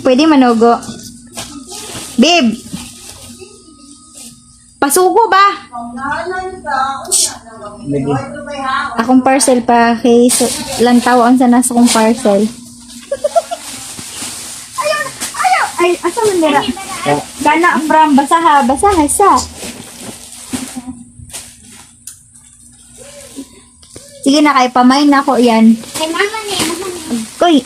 Pwede manugo. Babe. Pasugo ba? Akong parcel pa kay lantaw ang sana sa akong parcel. Ayaw. Ay, asa man nila? Gana ang bram basaha sa. Sige na kay pamay na ko yan. Ay, mama ni. Koy.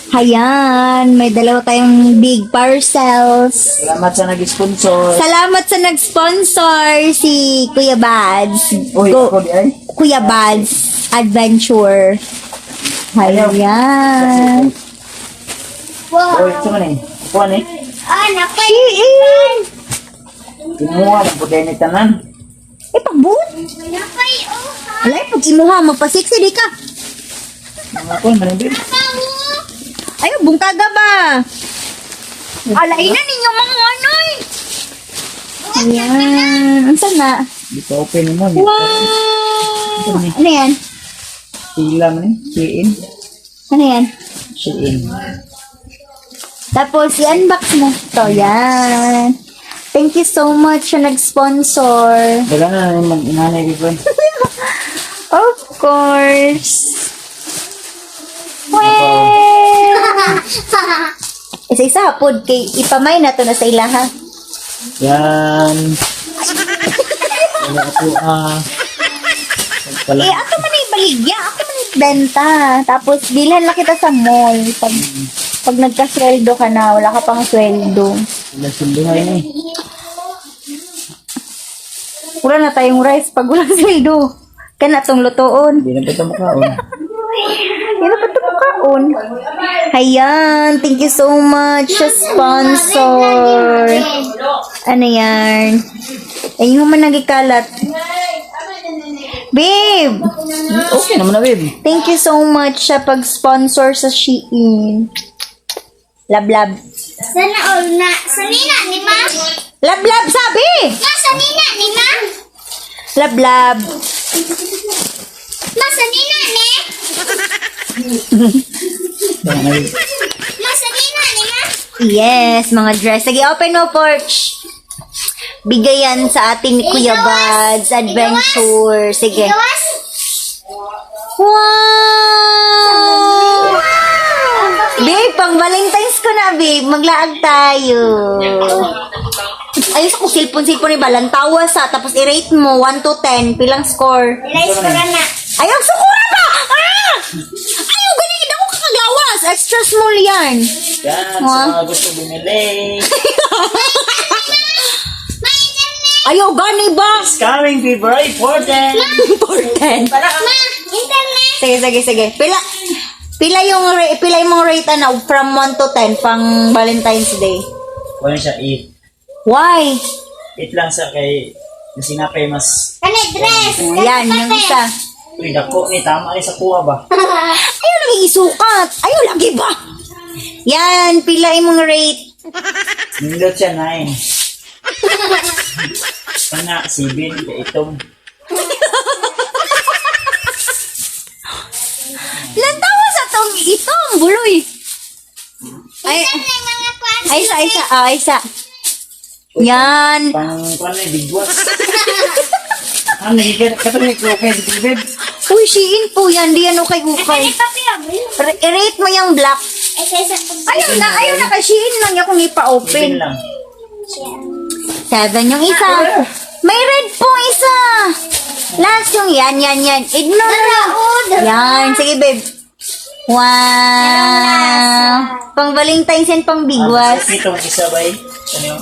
Hayan, may dalawa tayong big parcels. Salamat sa nag-sponsor. Salamat sa nag-sponsor si Kuya Bads. Uy, ako di ay. Kuya Bads Adventure. Hayan. Uy, ito man eh. Kuha ni. Napay. Iin. Kumuha ng puday ni tanan. Pagbuot. Napay, Alay, pag imuha, magpasiksi di ka. Mga kuha, manibig. Ayaw, bungkaga ba? Alay na ninyo mga anoy. Ayan. Ang sana. Di pa open mo. Wow. Ano yan? Sila man eh. Siin. Ano yan? Siin. Tapos, i-unbox mo. So, yan. Thank you so much sa nag-sponsor. Dala na naman inanay before. Of course. Well. Isa-isa hapod kay ipamay na to na sa ilaha. Yan. Wala ako Ako man ibaligya. Ako man benta. Tapos, bilhan lang kita sa mall. Pag nagka-sweldo ka na, wala ka pang sweldo. wala sunduhay na eh. Wala na tayong rice pag walang sweldo. Kana tong lutoon. Hindi na pa ito makaon. Yan pa ito makaon. Ayan. Thank you so much sa sponsor. Ano yan? Ayun man nagikalat. Babe! Okay naman na, babe. Thank you so much sa pag-sponsor sa Shein. Lab. Sana all na. Sanina ni ma. Lab, sabi! Ma, sanina ni ma. Lab. Ma, sanina ni. Ma, sanina ni ma. Yes, mga dress. Sige, open mo, porch. Bigayan sa atin ni Kuya Buds Adventure. Sige. Gawas. Wow! Babe, pang Valentine's ko na, babe. Maglaag tayo. Ayos ako, silpon-silpon ni Balantawa sa. Tapos i-rate mo, 1 to 10. Pilang score? Rice ko na. Ayaw, sukura ba? Ah! Ayaw, ganyan ako kakagawas. Extra small yan. Yan, sa mga gusto bumili. Ayaw, gani ba? It's coming February 14. Important. Ma, internet. Sige. Pila yung mong rate na from 1 to 10 pang Valentine's Day? Wala siya 8. Why? 8 lang sa kay yung sinapay mas. Kani dress. Yan, yung isa. Uy, dako ni tama ni sa kuha ba? Ayaw lagi isukat. Ayaw lagi ba? Yan, pila yung rate. Nindot siya 9. Pana 7 kay itong. Lantawa sa tong itong buloy. Ay, Mga kwan. isa. Yan. Pang kuan na bigwas. Ano nagiging katulad ko kay babe. Uy, Shein po yan. Di yan okay. I-rate mo yung black. Ayaw na kay Shein lang yung kung 7 ipa-open. lang. 7 yung isa. May red po isa. Last yung yan. Ignore na. Yan. Sige, babe. Wow. Pang Valentine's and pang bigwas. Itong isa ba eh? Ano yun?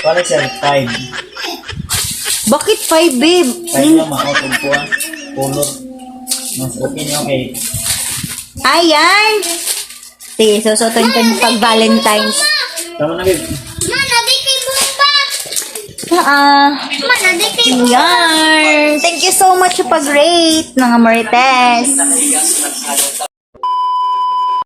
Para siya 5. Bakit 5, babe? 5 lang makakapag po ah. Color. Mas okay niyo kay. Ayan. Sige, susutin ko yung pag Valentine's. Tama na babe. Ma, nabikay bumba. Ma, nabikay Yan. Thank you so much sa pag-rate, mga Marites.